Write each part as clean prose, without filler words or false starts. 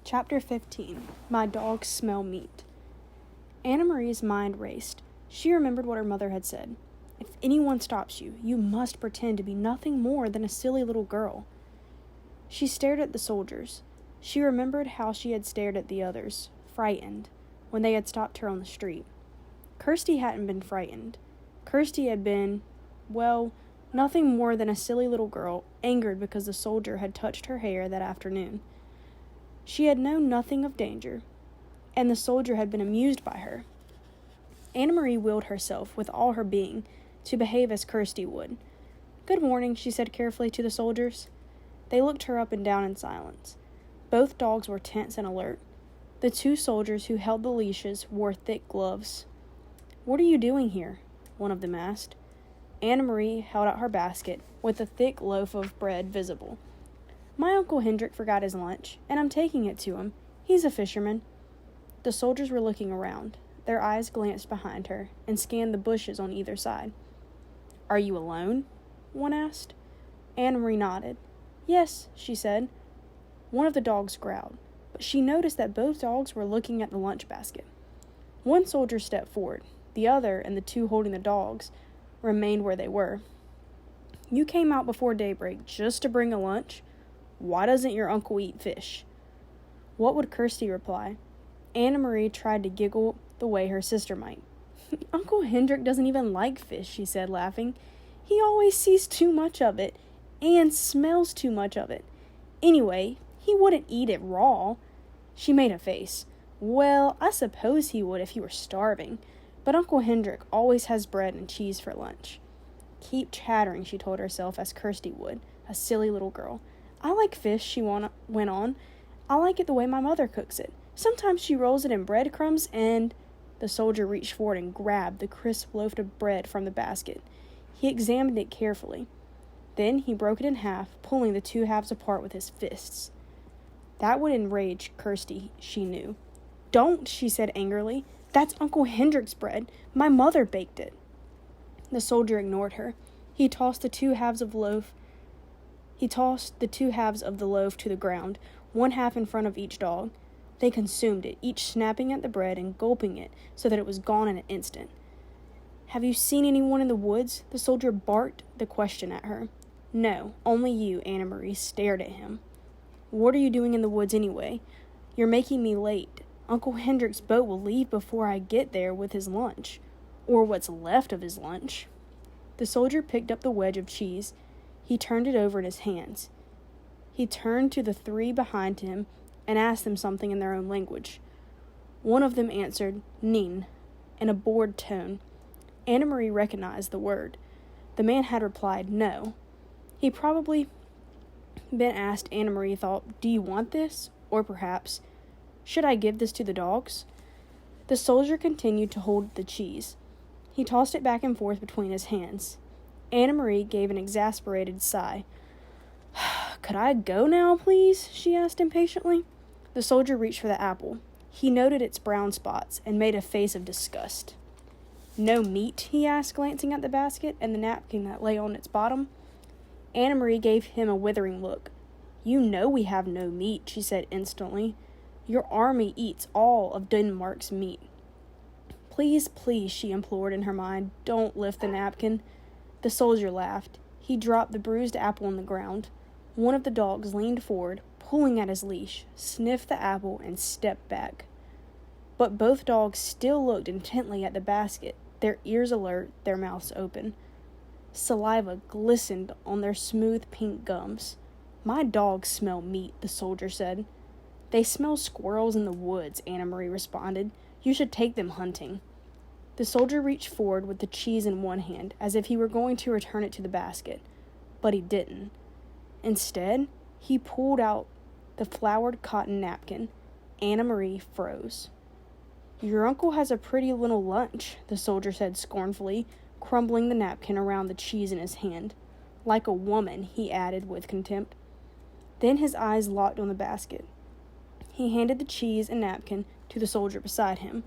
Chapter 15. My Dogs Smell Meat. Anna Marie's mind raced. She remembered what her mother had said. If anyone stops you, you must pretend to be nothing more than a silly little girl. She stared at the soldiers. She remembered how she had stared at the others, frightened, when they had stopped her on the street. Kirsty hadn't been frightened. Kirsty had been, nothing more than a silly little girl, angered because the soldier had touched her hair that afternoon. She had known nothing of danger, and the soldier had been amused by her. Anna Marie willed herself, with all her being, to behave as Kirsty would. "Good morning," she said carefully to the soldiers. They looked her up and down in silence. Both dogs were tense and alert. The two soldiers who held the leashes wore thick gloves. "What are you doing here?" one of them asked. Anna Marie held out her basket, with a thick loaf of bread visible. "My Uncle Hendrik forgot his lunch, and I'm taking it to him. He's a fisherman." The soldiers were looking around. Their eyes glanced behind her and scanned the bushes on either side. "Are you alone?" one asked. Anna Marie nodded. "Yes," she said. One of the dogs growled, but she noticed that both dogs were looking at the lunch basket. One soldier stepped forward. The other, and the two holding the dogs, remained where they were. "You came out before daybreak just to bring a lunch? Why doesn't your uncle eat fish?" What would Kirsty reply? Anna Marie tried to giggle the way her sister might. "Uncle Hendrik doesn't even like fish," she said, laughing. "He always sees too much of it, and smells too much of it. Anyway, he wouldn't eat it raw." She made a face. "Well, I suppose he would if he were starving, but Uncle Hendrik always has bread and cheese for lunch." "Keep chattering," she told herself, as Kirsty would, a silly little girl. "I like fish," she went on. "I like it the way my mother cooks it. Sometimes she rolls it in breadcrumbs and—" The soldier reached forward and grabbed the crisp loaf of bread from the basket. He examined it carefully. Then he broke it in half, pulling the two halves apart with his fists. That would enrage Kirsty, she knew. "Don't," she said angrily. "That's Uncle Hendrik's bread. My mother baked it." The soldier ignored her. He tossed the two halves of the loaf to the ground, one half in front of each dog. They consumed it, each snapping at the bread and gulping it so that it was gone in an instant. "Have you seen anyone in the woods?" The soldier barked the question at her. "No, only you," Anna Marie stared at him. "What are you doing in the woods anyway? You're making me late. Uncle Hendrik's boat will leave before I get there with his lunch. Or what's left of his lunch." The soldier picked up the wedge of cheese. He turned it over in his hands. He turned to the three behind him and asked them something in their own language. One of them answered, "Nin," in a bored tone. Anna Marie recognized the word. The man had replied, "No." He probably been asked, Anna Marie thought, "Do you want this?" Or perhaps, "Should I give this to the dogs?" The soldier continued to hold the cheese. He tossed it back and forth between his hands. Anna Marie gave an exasperated sigh. "Could I go now, please?" she asked impatiently. The soldier reached for the apple. He noted its brown spots and made a face of disgust. "No meat?" he asked, glancing at the basket and the napkin that lay on its bottom. Anna Marie gave him a withering look. "You know we have no meat," she said instantly. "Your army eats all of Denmark's meat." "Please, please," she implored in her mind, "don't lift the napkin." The soldier laughed. He dropped the bruised apple on the ground. One of the dogs leaned forward, pulling at his leash, sniffed the apple, and stepped back. But both dogs still looked intently at the basket, their ears alert, their mouths open. Saliva glistened on their smooth pink gums. "My dogs smell meat," the soldier said. "They smell squirrels in the woods," Anna Marie responded. "You should take them hunting." The soldier reached forward with the cheese in one hand, as if he were going to return it to the basket. But he didn't. Instead, he pulled out the flowered cotton napkin. Anna Marie froze. "Your uncle has a pretty little lunch," the soldier said scornfully, crumbling the napkin around the cheese in his hand. "Like a woman," he added with contempt. Then his eyes locked on the basket. He handed the cheese and napkin to the soldier beside him.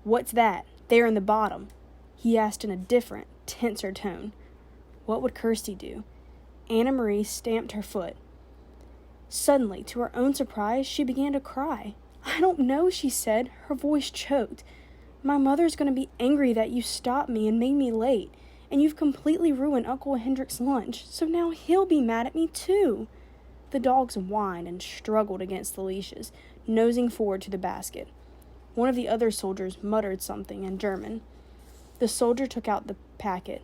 "What's that, there in the bottom?" he asked in a different, tenser tone. What would Kirsty do? Anna Marie stamped her foot. Suddenly, to her own surprise, she began to cry. "I don't know," she said, her voice choked. "My mother's going to be angry that you stopped me and made me late, and you've completely ruined Uncle Hendric's lunch, so now he'll be mad at me too." The dogs whined and struggled against the leashes, nosing forward to the basket. One of the other soldiers muttered something in German. The soldier took out the packet.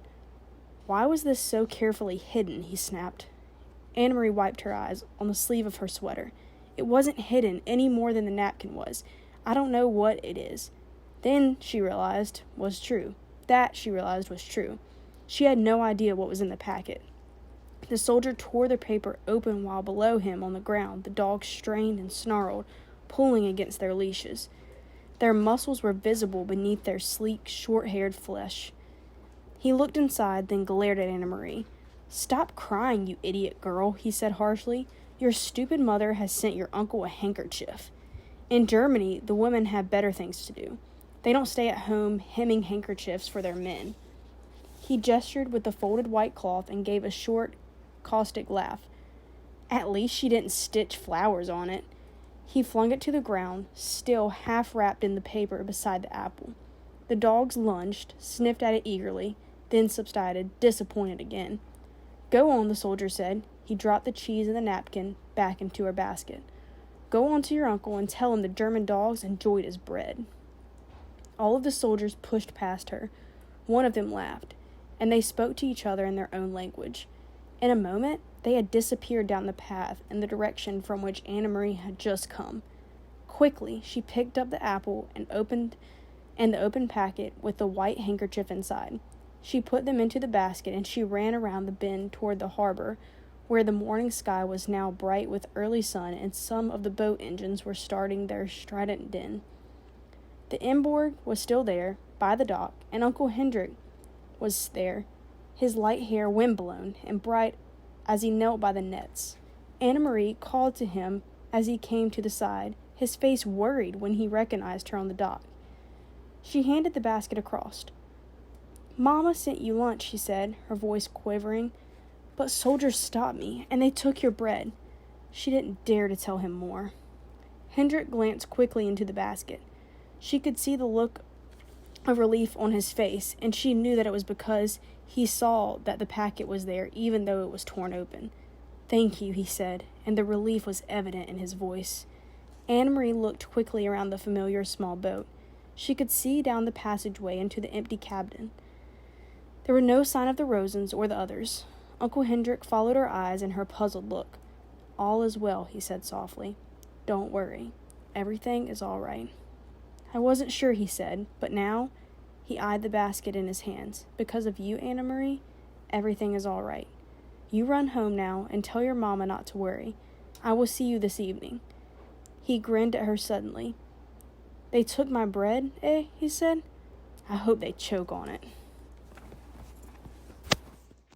"Why was this so carefully hidden?" he snapped. Anna-Marie wiped her eyes on the sleeve of her sweater. "It wasn't hidden any more than the napkin was. I don't know what it is." Then she realized was true. She had no idea what was in the packet. The soldier tore the paper open while below him on the ground the dogs strained and snarled, pulling against their leashes. Their muscles were visible beneath their sleek, short-haired flesh. He looked inside, then glared at Anna-Marie. "Stop crying, you idiot girl," he said harshly. "Your stupid mother has sent your uncle a handkerchief. In Germany, the women have better things to do. They don't stay at home hemming handkerchiefs for their men." He gestured with the folded white cloth and gave a short, caustic laugh. "At least she didn't stitch flowers on it." He flung it to the ground, still half wrapped in the paper beside the apple. The dogs lunged, sniffed at it eagerly, then subsided, disappointed again. "Go on," the soldier said. He dropped the cheese and the napkin back into her basket. "Go on to your uncle and tell him the German dogs enjoyed his bread." All of the soldiers pushed past her. One of them laughed, and they spoke to each other in their own language. In a moment, they had disappeared down the path in the direction from which Anna-Marie had just come. Quickly, she picked up the apple and the open packet with the white handkerchief inside. She put them into the basket and she ran around the bend toward the harbor, where the morning sky was now bright with early sun and some of the boat engines were starting their strident din. The Emborg was still there, by the dock, and Uncle Hendrik was there, his light hair wind-blown and bright as he knelt by the nets. Anna-Marie called to him as he came to the side, his face worried when he recognized her on the dock. She handed the basket across. "Mama sent you lunch," she said, her voice quivering. "But soldiers stopped me, and they took your bread." She didn't dare to tell him more. Hendrik glanced quickly into the basket. She could see the look of relief on his face, and she knew that it was because he saw that the packet was there, even though it was torn open. "Thank you," he said, and the relief was evident in his voice. Anna-Marie looked quickly around the familiar small boat. She could see down the passageway into the empty cabin. There were no sign of the Rosens or the others. Uncle Hendrik followed her eyes and her puzzled look. "All is well," he said softly. "Don't worry. Everything is all right." "I wasn't sure," he said, "but now," he eyed the basket in his hands, "because of you, Anna-Marie, everything is all right. You run home now and tell your mama not to worry. I will see you this evening." He grinned at her suddenly. "They took my bread, eh?" he said. "I hope they choke on it."